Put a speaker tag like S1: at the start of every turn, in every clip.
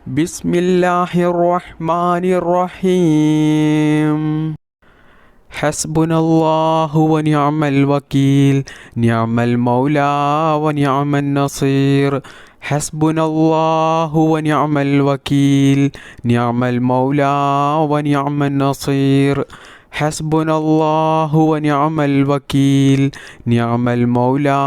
S1: بسم الله الرحمن الرحيم. حسبنا الله ونعم الوكيل، نعم المولى ونعم النصير. حسبنا الله ونعم الوكيل، نعم المولى ونعم النصير. حسبنا الله ونعم الوكيل، نعم المولى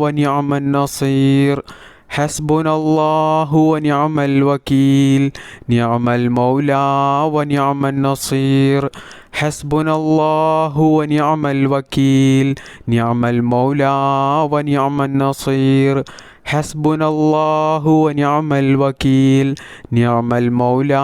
S1: ونعم النصير. حسبنا الله ونعم الوكيل، نعم المولى ونعم النصير. حسبنا الله ونعم الوكيل، نعم المولى ونعم النصير. حسبنا الله ونعم الوكيل، نعم المولى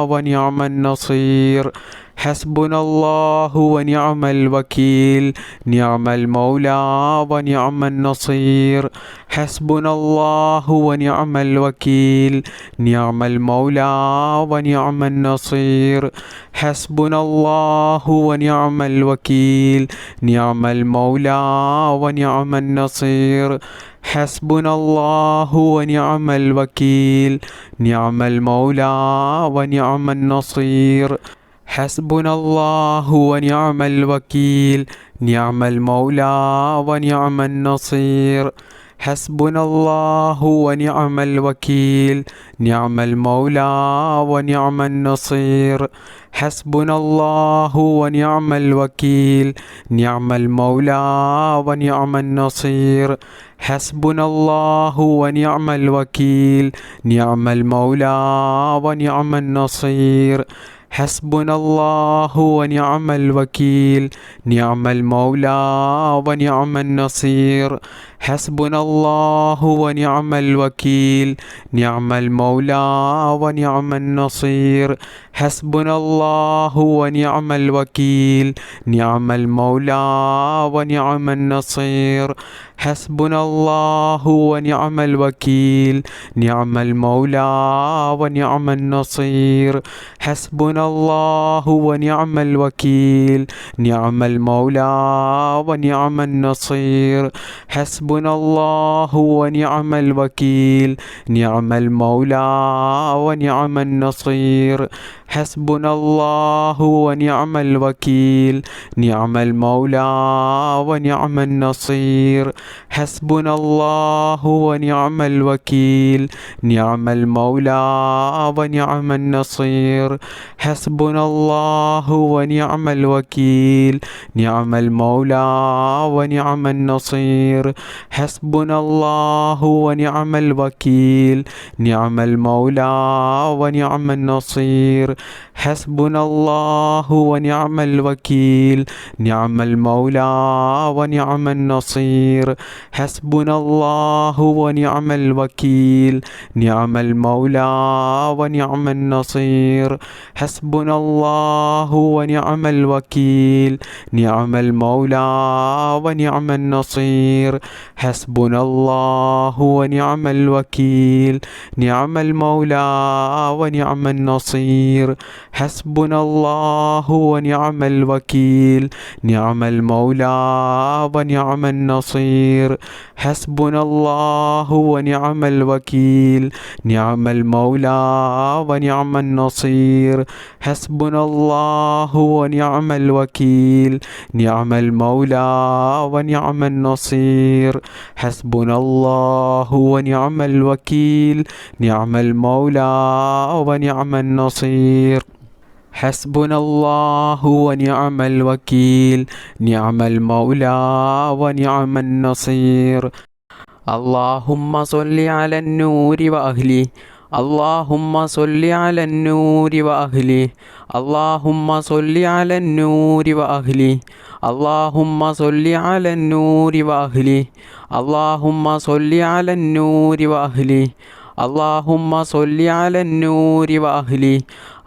S1: ونعم النصير. حسبنا الله ونعم الوكيل، نعم المولى ونعم النصير. حسبنا الله ونعم الوكيل، نعم المولى ونعم النصير. حسبنا الله ونعم الوكيل، نعم المولى ونعم النصير. حسبنا الله ونعم الوكيل، نعم المولى ونعم النصير. حسبنا الله ونعم الوكيل، نعم المولى ونعم النصير. حسبنا الله ونعم الوكيل، نعم المولى ونعم النصير. حسبنا الله ونعم الوكيل، نعم المولى ونعم النصير. حسبنا الله ونعم الوكيل، نعم المولى ونعم النصير. حسبنا الله ونعم الوكيل، نعم المولى ونعم النصير. حسبنا الله ونعم الوكيل، نعم المولى ونعم النصير. حسبنا الله ونعم الوكيل، نعم المولى ونعم النصير. حسبنا الله ونعم الوكيل، نعم المولى ونعم النصير. حسبنا الله ونعم الوكيل، نعم المولى ونعم النصير. حسبنا الله ونعم الوكيل، نعم المولى ونعم النصير. حسبنا الله ونعم الوكيل، نعم المولى ونعم النصير. حسبنا الله ونعم الوكيل، نعم المولى ونعم النصير. حسبنا الله ونعم الوكيل، نعم المولى ونعم النصير. حسبنا الله ونعم الوكيل، نعم المولى ونعم النصير. حسبنا الله ونعم الوكيل، نعم المولى ونعم النصير. حسبنا الله ونعم الوكيل، نعم المولى ونعم النصير. حسبنا الله ونعم الوكيل، نعم المولى ونعم النصير. حسبنا الله ونعم الوكيل، نعم المولى ونعم النصير. حسبنا الله ونعم الوكيل، نعم المولى ونعم النصير. حسبنا الله ونعم الوكيل، نعم المولى ونعم النصير. حسبنا الله ونعم الوكيل، نعم المولى ونعم النصير. حسبنا الله ونعم الوكيل، نعم المولى ونعم النصير. حسبنا الله ونعم الوكيل، نعم المولى ونعم النصير. اللهم صل على النور وأهله، اللهم صل على النور وأهله. اللهم صل على النور وأهله، اللهم صل على النور وأهله. اللهم صل على النور وأهله، اللهم صل على النور وأهله.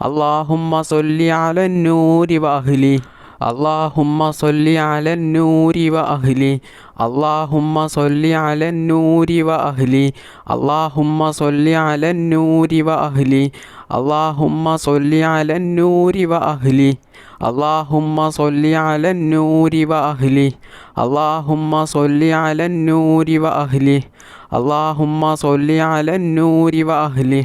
S1: اللهم صل على النور وأهله، اللهم صل على النور وأهله. اللهم صل على النور وأهله، اللهم صل على النور وأهله. اللهم صل على النور وأهله، اللهم صل على النور وأهله. اللهم صل على النور وأهله، اللهم صل على النور وأهله.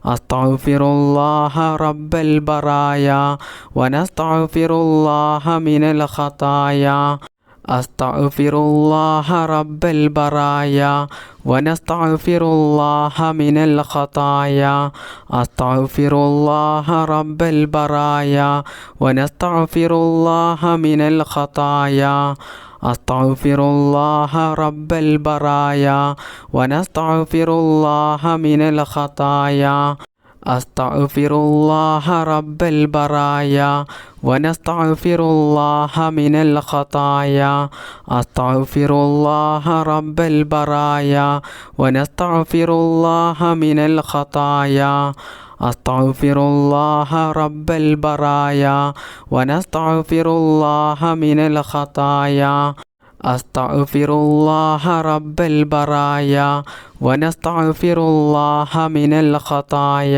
S1: അസ്തഗ്ഫിറുല്ലാഹ റബ്ബൽ ബറായ വനസ്തഗ്ഫിറുല്ലാഹ മിനൽ ഖതായ അസ്തഗ്ഫിറുല്ലാഹ റബ്ബൽ ബറായ വനസ്തഗ്ഫിറുല്ലാഹ മിനൽ ഖതായ അസ്തഗ്ഫിറുല്ലാഹ റബ്ബൽ ബറായ വനസ്തഗ്ഫിറുല്ലാഹ മിനൽ ഖതായ അസ്തഗ്ഫിറുല്ലാഹ റബ്ബൽ ബറായ വനസ്തഗ്ഫിറുല്ലാഹ മിനൽ ഖതായ അസ്തഗ്ഫിറുല്ലാഹ റബ്ബൽ ബറായ വനസ്തഗ്ഫിറുല്ലാഹ മിനൽ ഖതായ അസ്തഗ്ഫിറുല്ലാഹ റബ്ബൽ ബറായ വനസ്തഗ്ഫിറുല്ലാഹ മിനൽ ഖതായ അസ്തഗ്ഫിറുല്ലാഹ റബ്ബൽ ബറായ വനസ്തഗ്ഫിറുല്ലാഹ മിനൽ ഖതായ അസ്തഗ്ഫിറുല്ലാഹ റബ്ബൽ ബറായ വനസ്തഗ്ഫിറുല്ലാഹ മിനൽ ഖതായ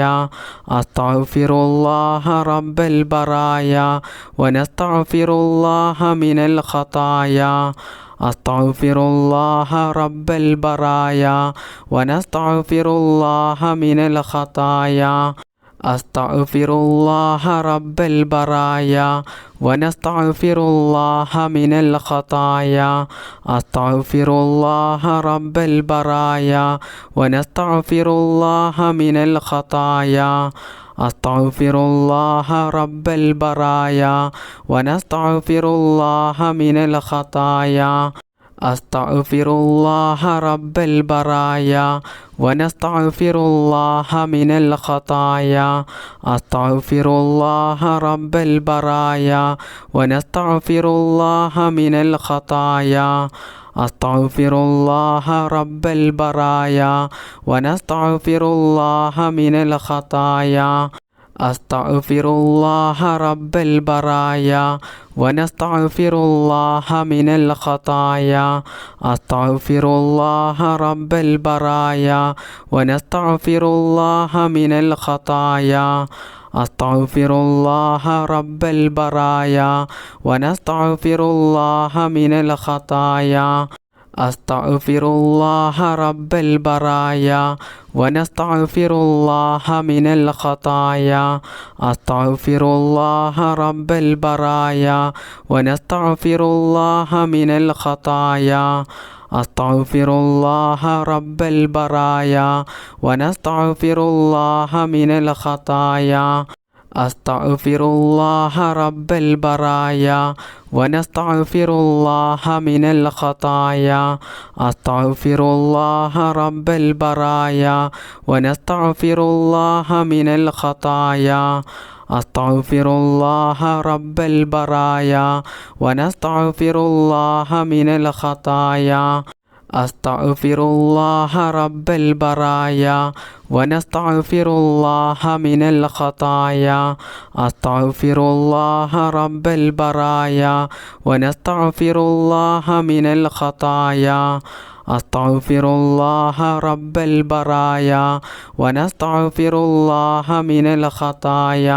S1: അസ്തഗ്ഫിറുല്ലാഹ റബ്ബൽ ബറായ വനസ്തഗ്ഫിറുല്ലാഹ മിനൽ ഖതായ അസ്തഗ്ഫിറുല്ലാഹ റബ്ബൽ ബറായ വനസ്തഗ്ഫിറുല്ലാഹ മിനൽ ഖതായ അസ്തഗ്ഫിറുല്ലാഹ റബ്ബൽ ബറായ വനസ്തഗ്ഫിറുല്ലാഹ മിനൽ ഖതായ അസ്തഗ്ഫിറുല്ലാഹ റബ്ബൽ ബറായ വനസ്തഗ്ഫിറുല്ലാഹ മിനൽ ഖതായ അസ്തഗ്ഫിറുല്ലാഹ റബ്ബൽ ബറായ വനസ്തഗ്ഫിറുല്ലാഹ മിനൽ ഖതായ അസ്തഗ്ഫിറുല്ലാഹ റബ്ബൽ ബറായ വനസ്തഗ്ഫിറുല്ലാഹ മിനൽ ഖതായ അസ്തഗ്ഫിറുല്ലാഹ റബ്ബൽ ബറായ വനസ്തഗ്ഫിറുല്ലാഹ മിനൽ ഖതായ അസ്തഗ്ഫിറുല്ലാഹ റബ്ബൽ ബറായ വനസ്തഗ്ഫിറുല്ലാഹ മിനൽ ഖതായ അസ്തഗ്ഫിറുല്ലാഹ റബ്ബൽ ബറായ വനസ്തഗ്ഫിറുല്ലാഹ മിനൽ ഖതായ അസ്തഗ്ഫിറുല്ലാഹ റബ്ബൽ ബറായ വനസ്തഗ്ഫിറുല്ലാഹ മിനൽ ഖതായ അസ്തഗ്ഫിറുല്ലാഹ റബ്ബൽ ബറായ വനസ്തഗ്ഫിറുല്ലാഹ മിനൽ ഖതായ അസ്തഗ്ഫിറുല്ലാഹ റബ്ബൽ ബറായ വനസ്തഗ്ഫിറുല്ലാഹ മിനൽ ഖതായ അസ്തഗ്ഫിറുല്ലാഹ റബ്ബൽ ബറായ വനസ്തഗ്ഫിറുല്ലാഹ മിനൽ ഖതായ അസ്തഗ്ഫിറുല്ലാഹ റബ്ബൽ ബറായ വനസ്തഗ്ഫിറുല്ലാഹ മിനൽ ഖതായ അസ്തഗ്ഫിറുല്ലാഹ റബ്ബൽ ബറായ വനസ്തഗ്ഫിറുല്ലാഹ മിനൽ ഖതായ അസ്തഗ്ഫിറുല്ലാഹ റബ്ബൽ ബറായ വനസ്തഗ്ഫിറുല്ലാഹ മിനൽ ഖതായ അസ്തഗ്ഫിറുല്ലാഹ റബ്ബൽ ബറായ വനസ്തഗ്ഫിറുല്ലാഹ മിനൽ ഖതായ അസ്തഗ്ഫിറുല്ലാഹ റബ്ബൽ ബറായ വനസ്തഗ്ഫിറുല്ലാഹ മിനൽ ഖതായ അസ്തഗ്ഫിറുല്ലാഹ റബ്ബൽ ബറായ വനസ്തഗ്ഫിറുല്ലാഹ മിനൽ ഖതായ അസ്തഗ്ഫിറുല്ലാഹ റബ്ബൽ ബറായ വനസ്തഗ്ഫിറുല്ലാഹ മിനൽ ഖതായ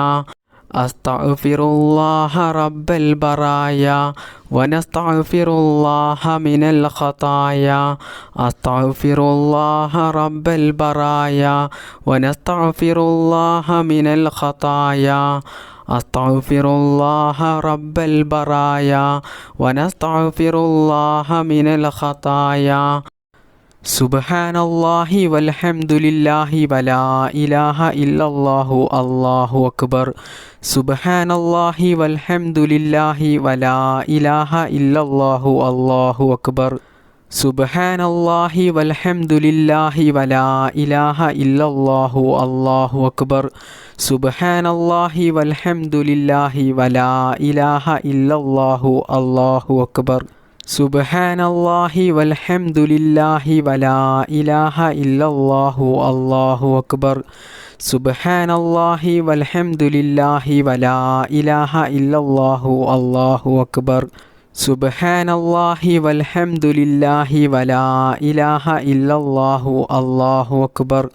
S1: അസ്തഗ്ഫിറുല്ലാഹ റബ്ബൽ ബറായ വനസ്തഗ്ഫിറുല്ലാഹ മിനൽ ഖതായ അസ്തഗ്ഫിറുല്ലാഹ റബ്ബൽ ബറായ വനസ്തഗ്ഫിറുല്ലാഹ മിനൽ ഖതായ അസ്തഗ്ഫിറുല്ലാഹ റബ്ബൽ ബറായ വനസ്തഗ്ഫിറുല്ലാഹ മിനൽ ഖതായ സുബ്ഹാനല്ലാഹി വൽഹംദുലില്ലാഹി വലാ ഇലാഹ ഇല്ലല്ലാഹു അല്ലാഹു അക്ബർ. സുബ്ഹാനല്ലാഹി വൽഹംദുലില്ലാഹി വലാ ഇലാഹ ഇല്ലല്ലാഹു അല്ലാഹു അക്ബർ. സുബ്ഹാനല്ലാഹി വൽഹംദുലില്ലാഹി വലാ ഇലാഹ ഇല്ലല്ലാഹു അല്ലാഹു അക്ബർ. സുബ്ഹാനല്ലാഹി വൽഹംദുലില്ലാഹി വലാ ഇലാഹ ഇല്ലല്ലാഹു അല്ലാഹു അക്ബർ. സുബ്ഹാനല്ലാഹി വൽഹംദുലില്ലാഹി വലാ ഇലാഹ ഇല്ലല്ലാഹു അല്ലാഹു അക്ബർ. സുബ്ഹാനല്ലാഹി വൽഹംദുലില്ലാഹി വലാ ഇലാഹ ഇല്ലല്ലാഹു അല്ലാഹു അക്ബർ. സുബ്ഹാനല്ലാഹി വൽഹംദുലില്ലാഹി വലാ ഇലാഹ ഇല്ലല്ലാഹു അല്ലാഹു അക്ബർ.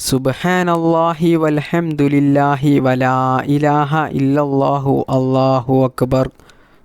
S1: സുബ്ഹാനല്ലാഹി വൽഹംദുലില്ലാഹി വലാ ഇലാഹ ഇല്ലല്ലാഹു അല്ലാഹു അക്ബർ.